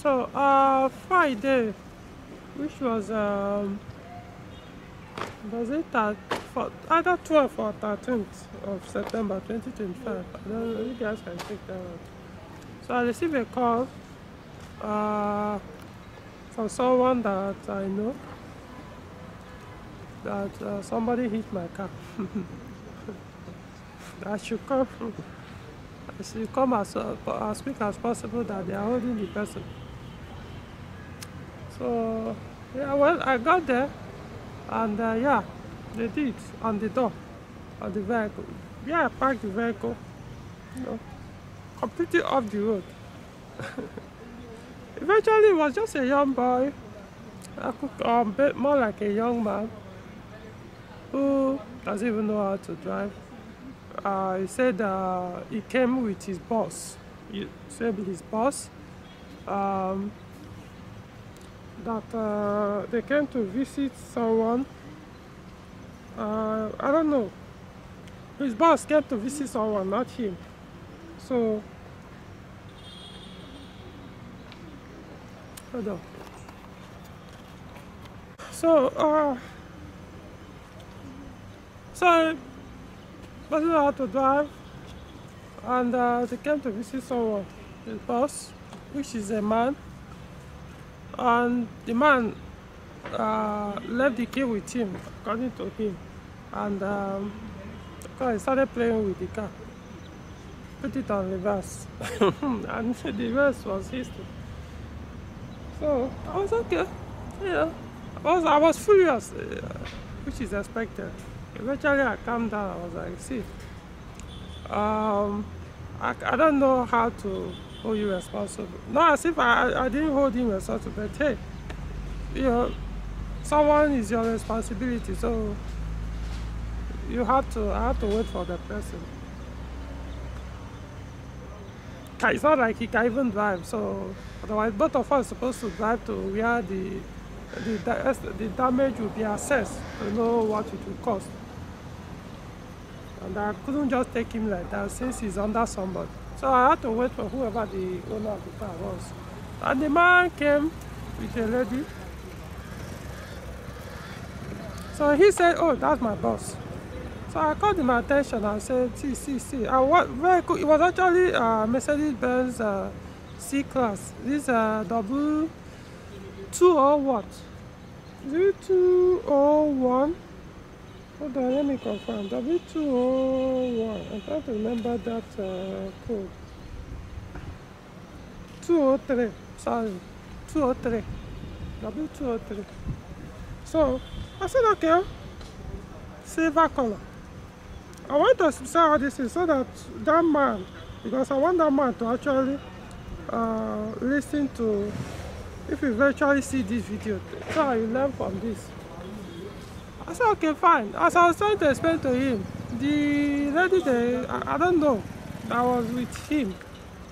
So Friday, which was it that for either 12th or 13th of September 2025? I don't know, you guys can check that out. So I received a call from someone that I know that somebody hit my car. I should come as quick as possible, that they are holding the person. So yeah, well, I got there, and yeah, they did on the door of the vehicle. Yeah, I parked the vehicle, you know, completely off the road. Eventually, it was just a young boy, more like a young man, who doesn't even know how to drive. He said he came with his boss. He said his boss, that they came to visit someone. I don't know. His boss came to visit someone, not him. So, hold on. So, so doesn't know how to drive, and they came to visit someone, his boss, which is a man, and the man left the key with him, according to him, and he started playing with the car, put it on reverse, and the rest was history. So I was okay, you know, I was furious, which is expected. Eventually I calmed down. I was like, see, I don't know how to hold you responsible. Not as if I didn't hold him responsible, but hey, you know, someone is your responsibility, so I have to wait for the person. It's not like he can even drive, so otherwise both of us are supposed to drive to where the damage will be assessed to know what it will cost. And I couldn't just take him like that since he's under somebody. So I had to wait for whoever the owner of the car was. And the man came with a lady. So he said, oh, that's my boss. So I called him attention and said, see. What vehicle? It was actually Mercedes-Benz C-Class. This W2 or what? Is it 201? Hold on, let me confirm. W201. I'm trying to remember that code. 203. Sorry. 203. W203. So I said, okay. Silver color. I want to say how this is so that man, because I want that man to actually listen to, if you eventually see this video, so you learn from this. I said, okay, fine. As I was trying to explain to him, the lady there, I don't know, that was with him,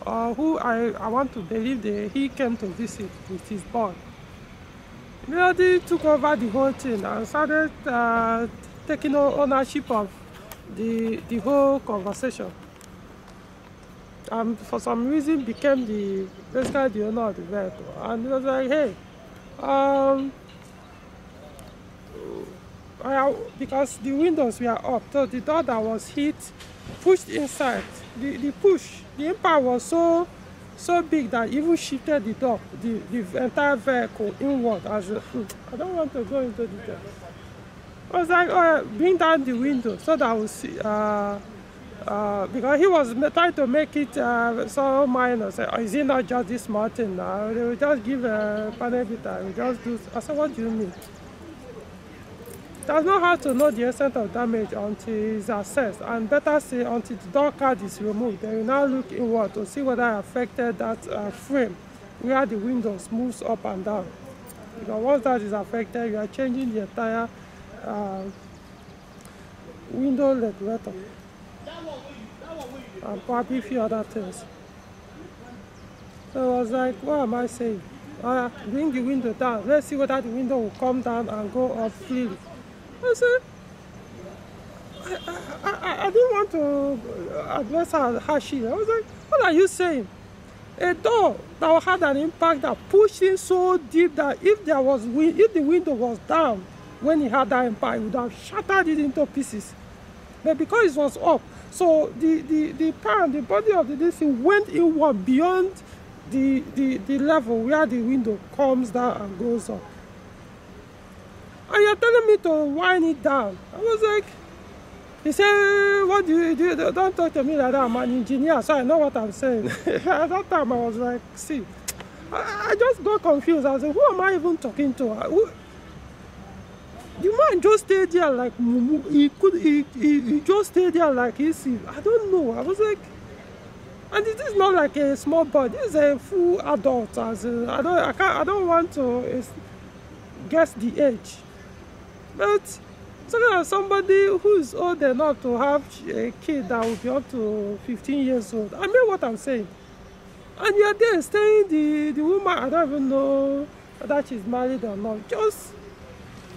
or who I want to believe that he came to visit with his boy. The lady took over the whole thing and started taking ownership of the whole conversation. And for some reason became basically the owner of the vehicle. And he was like, hey, because the windows were up, so the door that was hit pushed inside. The impact was so big that even shifted the door, the entire vehicle inward. I don't want to go into detail. I was like, oh, bring down the window so that we'll see. Because he was trying to make it so minor. Say, oh, is it not just this small thing now? They will just give a panel beater. We just do. I said, what do you mean? Does not have to know the extent of damage until it's assessed, and better say until the door card is removed. They will now look inward to see whether it affected that frame where the windows moves up and down. Because once that is affected, you are changing the entire window regulator and probably a few other things. So I was like, what am I saying? Bring the window down. Let's see whether the window will come down and go up freely. I said, I didn't want to address her harshly. I was like, what are you saying? A door that had an impact that pushed him so deep that if the window was down when he had that impact, it would have shattered it into pieces. But because it was up, so the body of the thing went inward beyond the level where the window comes down and goes up. And you're telling me to wind it down. I was like, he said, what do you do? Don't talk to me like that. I'm an engineer, so I know what I'm saying. At that time, I was like, see, I just got confused. I was like, who am I even talking to? The man just stayed there like, he just stayed there like, I don't know. I was like, and this is not like a small boy. This is a full adult. I don't want to guess the age. But somebody who is old enough to have a kid that will be up to 15 years old. I mean what I'm saying. And you're there staying the woman, I don't even know whether she's married or not, just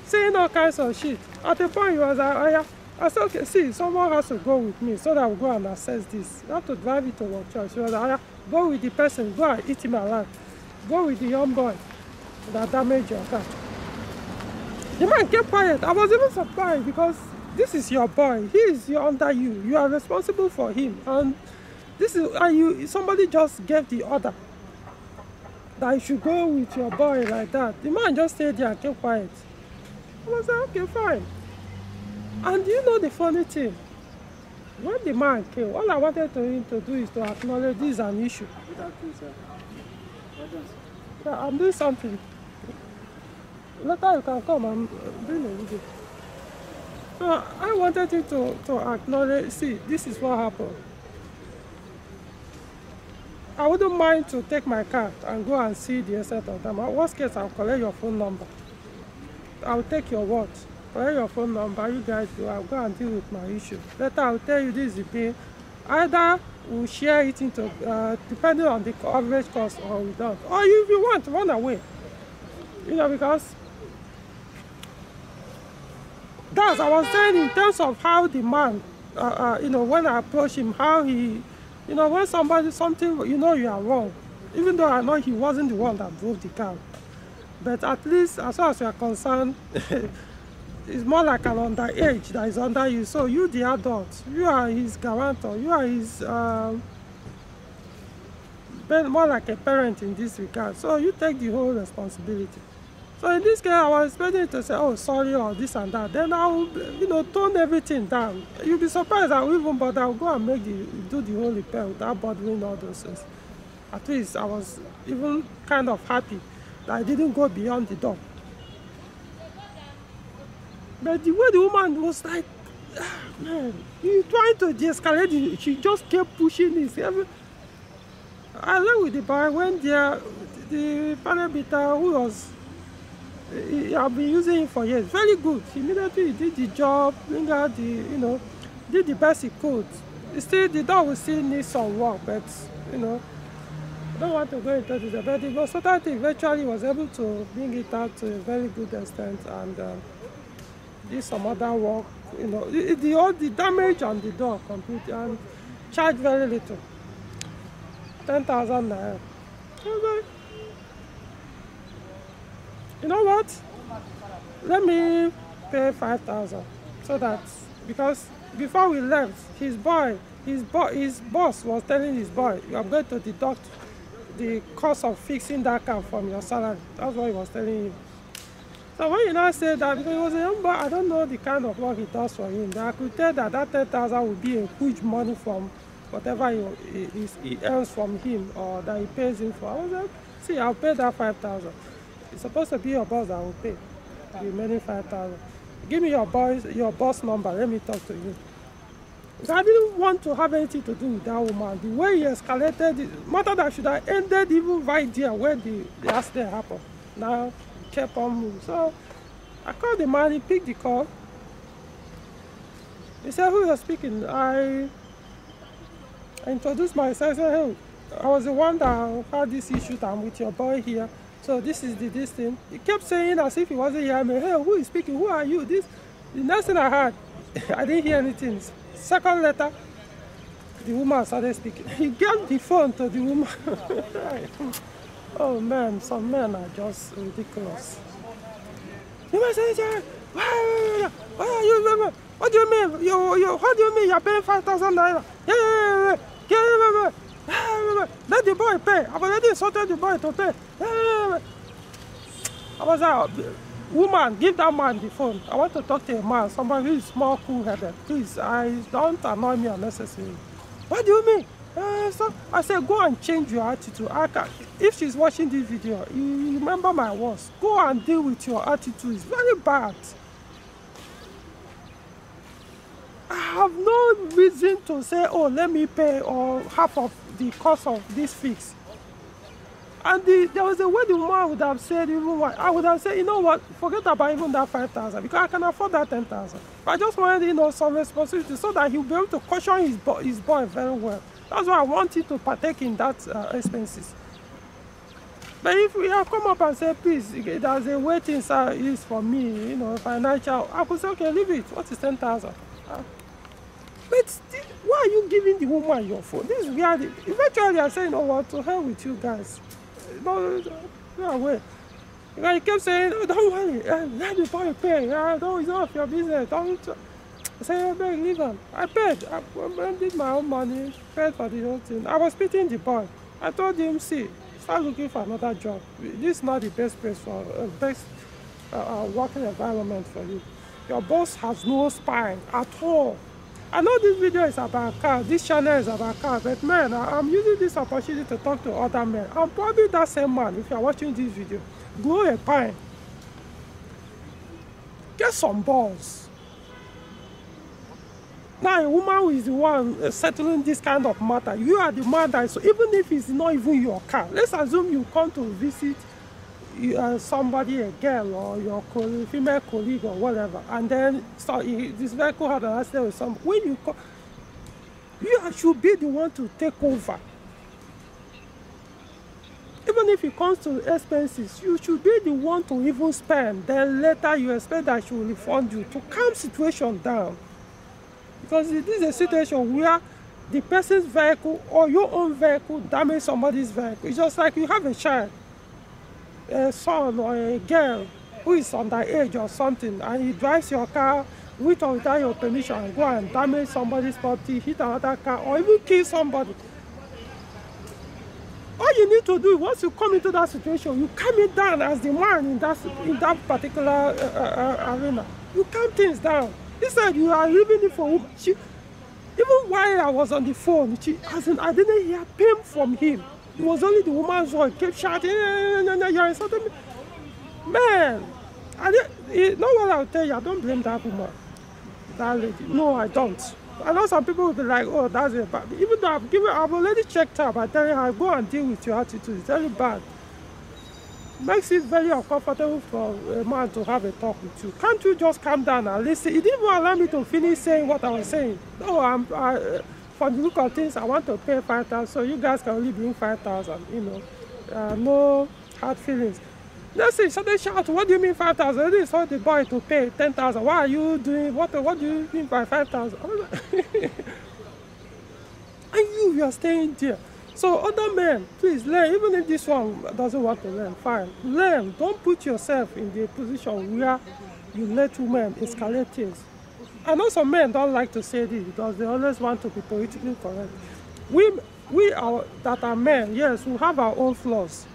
saying all kinds of shit. At the point he was like, oh yeah. I said, okay, see, someone has to go with me so that we'll go and assess this. You have to drive it to your church. She was like, oh yeah, go with the person, go and eat him alive. Go with the young boy that damaged your car. The man kept quiet. I was even surprised because this is your boy. He is under you. You are responsible for him. And somebody just gave the order that you should go with your boy like that. The man just stayed there and kept quiet. I was like, okay, fine. And you know the funny thing? When the man came, all I wanted him to do is to acknowledge this is an issue. Yeah, I'm doing something. Later you can come, I'm doing a video. So I wanted him to acknowledge, see, this is what happened. I wouldn't mind to take my car and go and see the extent of them. In worst case, I'll collect your phone number. I'll take your word. Collect your phone number, you guys go, I'll go and deal with my issue. Later I'll tell you this is the bill. Either we'll share it into, depending on the average cost, or we don't. Or if you want, run away. You know, because that's, I was saying in terms of how the man, you know, when I approach him, how he, you know, when something, you know you are wrong. Even though I know he wasn't the one that drove the car. But at least, as far as you are concerned, it's more like an underage that is under you. So you, the adult, you are his guarantor. You are his, more like a parent in this regard. So you take the whole responsibility. So in this case, I was expecting to say, oh, sorry, or this and that. Then I'll, you know, tone everything down. You'll be surprised I will even bother. I'll go and do the whole repair without bothering all those things. At least I was even kind of happy that I didn't go beyond the door. But the way the woman was like, ah, man, you trying to de-escalate it, she just kept pushing this. I left with the boy when the panel beater who was, I've been using him for years, very good. Immediately he did the job, did the best he could. Still, the dog will still need some work, but, you know, I don't want to go into this. But the consultant eventually was able to bring it out to a very good extent and did some other work, you know, the damage on the door completely and charged very little, 10,000 naira. Okay. You know what? Let me pay 5,000 so that, because before we left, his boss was telling his boy, you are going to deduct the cost of fixing that car from your salary. That's what he was telling him. So when you now say that, because he was a young boy, I don't know the kind of work he does for him. I could tell that 10,000 would be a huge money from whatever he earns from him or that he pays him for. I was like, see, I'll pay that 5,000. It's supposed to be your boss that will pay the remaining 5,000. Give me your boss number. Let me talk to you. So I didn't want to have anything to do with that woman. The way he escalated, the matter that should have ended even right there where the accident happened. Now, kept on moving. So I called the man, he picked the call. He said, who is speaking? I introduced myself. I said, hey, I was the one that had this issue. I'm with your boy here. So this is this thing. He kept saying as if he wasn't hearing me. Hey, who is speaking? Who are you? The next thing I heard, I didn't hear anything. Second letter, The woman started speaking. He gave the phone to the woman. Oh man, some men are just ridiculous. You must say, why are you? What do you mean? What do you mean you're paying 5,000 naira? Yeah. Let the boy pay. I've already insulted the boy to pay. I was like, woman, give that man the phone. I want to talk to a man, somebody who is more cool-headed. Please, don't annoy me unnecessarily. What do you mean? So I said, go and change your attitude. If she's watching this video, you remember my words. Go and deal with your attitude. It's very bad. I have no reason to say, oh, let me pay or half of the cost of this fix. And there was a way the woman would have said, even what I would have said, you know what, forget about even that 5,000 because I can afford that 10,000. I just wanted, some responsibility so that he'll be able to caution his boy very well. That's why I want him to partake in that expenses. But if we have come up and say, please, there's a way things is for me, financial, I could say, okay, leave it. What is 10,000? But still, why are you giving the woman your phone? This is weird. Eventually, I say, you know what, to hell with you guys. No way. Because he kept saying, oh, don't worry, let the boy pay. It's none of your business. Don't. I said, okay, leave him. I paid. I did my own money, paid for the whole thing. I was pitying the boy. I told him, see, start looking for another job. This is not the best place for best working environment for you. Your boss has no spine at all. I know this video is about cars, this channel is about cars, but man, I'm using this opportunity to talk to other men. I'm probably that same man if you're watching this video. Grow a pine. Get some balls. Now a woman who is the one settling this kind of matter, you are the man that is, so even if it's not even your car, let's assume you come to visit somebody, a girl or your female colleague or whatever, and then this vehicle had an accident with somebody. When you come, you should be the one to take over. Even if it comes to expenses, you should be the one to even spend. Then later you expect that she will refund you to calm situation down. Because this is a situation where the person's vehicle or your own vehicle damage somebody's vehicle. It's just like you have a child, a son or a girl who is underage or something, and he drives your car with or without your permission and go and damage somebody's property, hit another car, or even kill somebody. All you need to do, once you come into that situation, you calm it down as the man in that particular arena. You calm things down. Instead, you are leaving it for woman. Even while I was on the phone, I didn't hear pain from him. It was only the woman's voice kept shouting, you're insulting me. Man, you know what I'll tell you? I don't blame that woman, that lady. No, I don't. I know some people will be like, oh, that's it. But even though I've already checked her by telling her, go and deal with your attitude. It's very bad. Makes it very uncomfortable for a man to have a talk with you. Can't you just calm down and listen? It didn't even allow me to finish saying what I was saying. No, for the look of things, I want to pay 5,000, so you guys can only bring 5,000, no hard feelings. Let's say, so they shout, what do you mean 5,000? This is for the boy to pay 10,000. Why are you doing, what do you mean by 5,000? And you are staying there. So other men, please learn, even if this one doesn't want to learn, fine. Learn, don't put yourself in the position where you let women escalate things. I know some men don't like to say this because they always want to be politically correct. We are that are men, yes, we have our own flaws.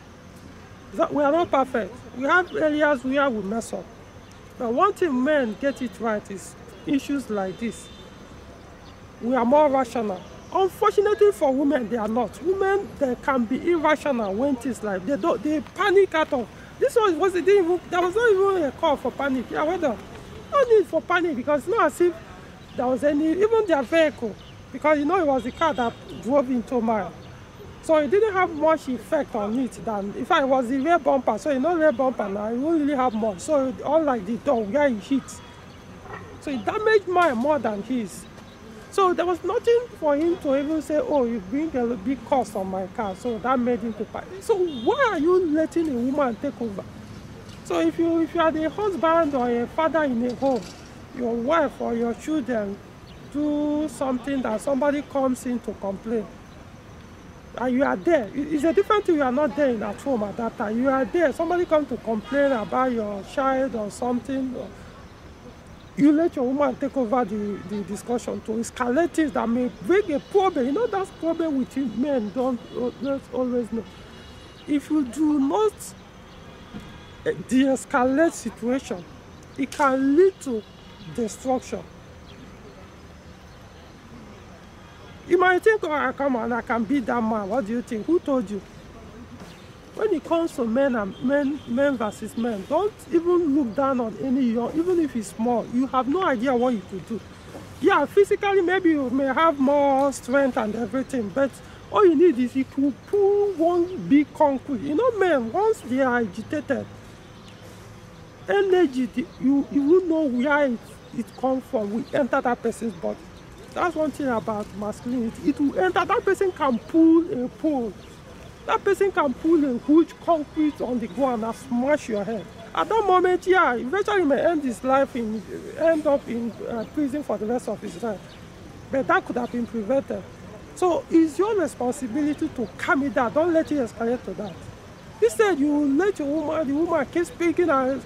We are not perfect. We have areas where we mess up. But one thing men get it right is issues like this. We are more rational. Unfortunately for women, they are not. Women, they can be irrational when things like they panic out of. This one there was not even a call for panic. Yeah, well done. No need for panic because it's not as if there was even their vehicle, because it was the car that drove into mine. So it didn't have much effect on it than if I was the rear bumper. So rear bumper now, it won't really have much. So unlike the door where it hit. So it damaged mine more than his. So there was nothing for him to even say, oh, you bring a big cost on my car. So that made him to pay. So why are you letting a woman take over? So if you are the husband or a father in a home, your wife or your children do something that somebody comes in to complain, and you are there. It's a different thing. You are not there at home at that time. You are there. Somebody comes to complain about your child or something. You let your woman take over the discussion to escalate things that may bring a problem. You know, that's problem with you men don't always know. If you do not de-escalate situation, it can lead to destruction. You might think, oh, I come and I can beat that man. What do you think? Who told you? When it comes to men versus men, don't even look down on any young, even if it's small. You have no idea what you could do. Yeah, physically maybe you may have more strength and everything, but all you need is you could pull one big concrete. You know, men, once they are agitated, energy, you will know where it comes from. We enter that person's body. That's one thing about masculinity. It will enter. That person can pull a pole. That person can pull a huge concrete on the ground and smash your head. At that moment, yeah, eventually he may end his life end up in prison for the rest of his life. But that could have been prevented. So it's your responsibility to calm it down. Don't let it escalate to that. Instead, you let the woman keep speaking. And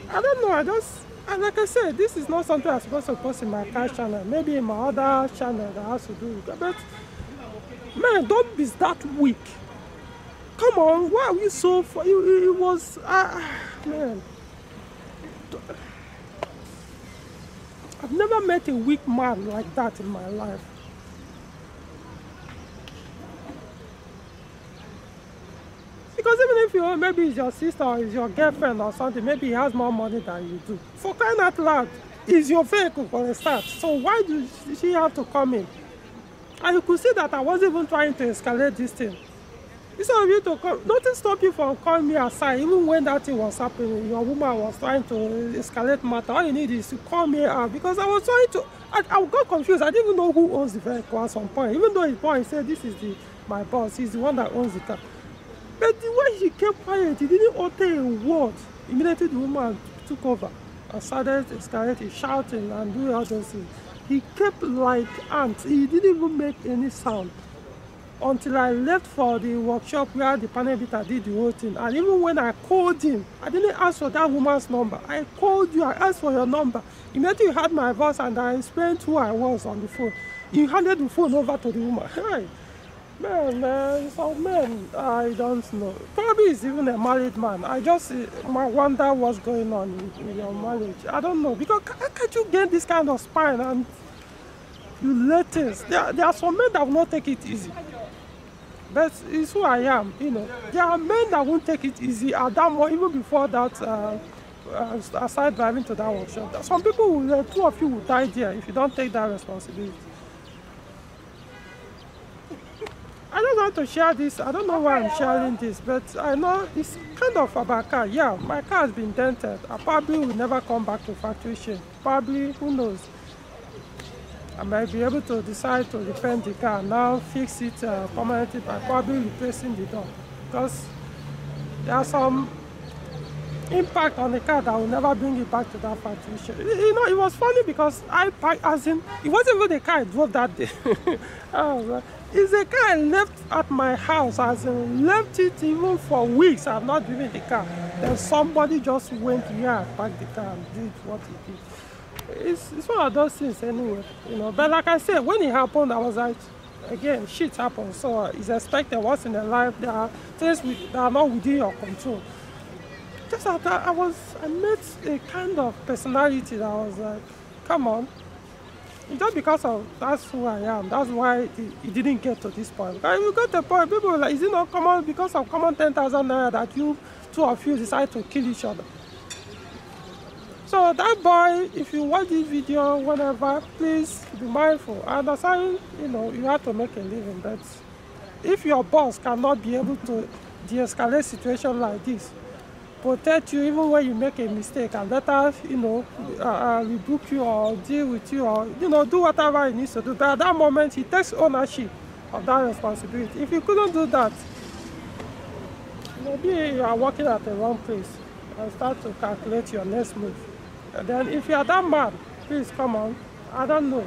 I don't know, and like I said, this is not something I'm supposed to post in my car channel. Maybe in my other channel that has to do with it. But man, don't be that weak. Come on, why are we so far? It was, man. I've never met a weak man like that in my life. Because even if you, maybe it's your sister or it's your girlfriend or something, maybe he has more money than you do. For crying out loud, it's your vehicle for a start. So why do she have to come in? And you could see that I wasn't even trying to escalate this thing. Instead of you to come, nothing stopped you from calling me aside, even when that thing was happening. Your woman was trying to escalate matter. All you need is to call me out, because I was trying to. I got confused. I didn't even know who owns the vehicle at some point. Even though his boy said this is my boss, he's the one that owns the car. But the way he kept quiet, he didn't utter a word. Immediately the woman took over and started escalating, shouting and doing all those things. He kept like ants. He didn't even make any sound until I left for the workshop where the panel beater did the whole thing. And even when I called him, I didn't ask for that woman's number. I called you, I asked for your number. Immediately you heard my voice and I explained who I was on the phone. You handed the phone over to the woman. Hey, man, some men, I don't know. Probably it's even a married man. I wonder what's going on in your marriage. I don't know, because how can't you get this kind of spine and you let things? There are some men that will not take it easy. But it's who I am, you know. There are men that won't take it easy at that moment, even before that, aside driving to that workshop. Some people, two of you will die there if you don't take that responsibility. I don't want to share this. I don't know why I'm sharing this, but I know it's kind of about car. Yeah, my car has been dented. I probably will never come back to factory shape. Probably, who knows? I might be able to decide to repaint the car now, fix it permanently by probably replacing the door, because there's some impact on the car that will never bring it back to that factory shape. You know, it was funny because I parked, as in, it wasn't even the car I drove that day. It's a car I left at my house, as in left it even for weeks. I've not driven the car. Then somebody just went here, parked the car and did what he did. It's one of those things anyway, you know. But like I said, when it happened, I was like, again, shit happens. So it's expected. Once in a life, there are things that are not within your control. Just like that, I met a kind of personality that was like, come on. Just because of that's who I am, that's why it didn't get to this point. But we got to the point, people were like, is it not common because of common 10,000 naira that you two of you decide to kill each other? So that boy, if you watch this video, whatever, please be mindful. I understand, you know, you have to make a living, but if your boss cannot be able to de-escalate situation like this, protect you even when you make a mistake, and better, you know, rebuke you or deal with you, or, you know, do whatever he needs to do. But at that moment, he takes ownership of that responsibility. If you couldn't do that, maybe you are working at the wrong place and start to calculate your next move. And then if you are that man, please come on. I don't know.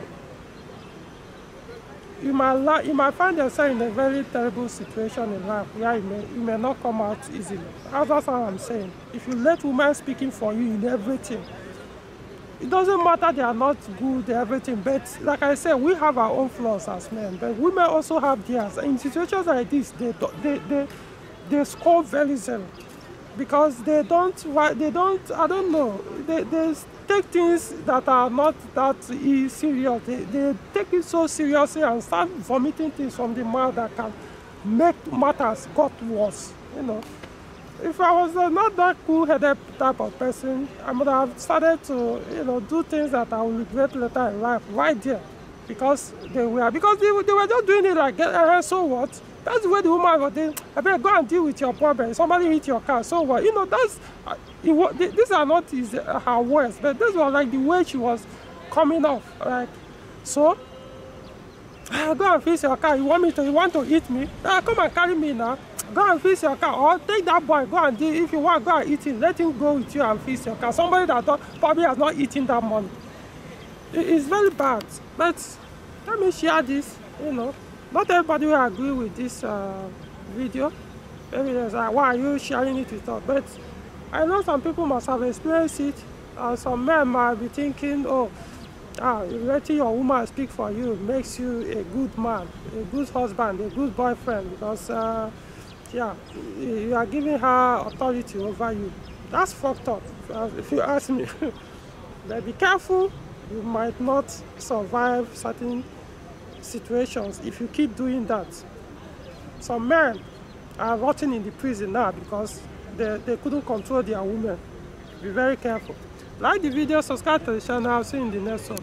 you might find yourself in a very terrible situation in life where you may not come out easily. That's what I'm saying. If you let women speaking for you in everything, it doesn't matter they are not good, everything, but like I said, we have our own flaws as men, but women also have theirs. In situations like this, they score very zero because they don't, I don't know, they take things that are not that serious. They take it so seriously and start vomiting things from the mouth that can make matters got worse, you know. If I was not that cool-headed type of person, I would have started to, you know, do things that I will regret later in life right there, because they were just doing it like, so what? That's the way the woman was doing. I better go and deal with your problem. Somebody hit your car, so what? You know, that's these are not her words, but this was like the way she was coming off. Like, so go and fix your car. You want to hit me? Come and carry me now. Go and fix your car, or take that boy, go and deal. If you want, go and eat him. Let him go with you and fix your car. Somebody that probably has not eaten that money. It's very bad. But let me share this, you know. Not everybody will agree with this video. Maybe there's like, why are you sharing it with us? But I know some people must have experienced it. Some men might be thinking, oh, letting your woman speak for you makes you a good man, a good husband, a good boyfriend, because yeah, you are giving her authority over you. That's fucked up, if you ask me. But be careful, you might not survive certain situations if you keep doing that. Some men are rotting in the prison now because they couldn't control their women. Be very careful. Like the video, subscribe to the channel. I'll see you in the next one.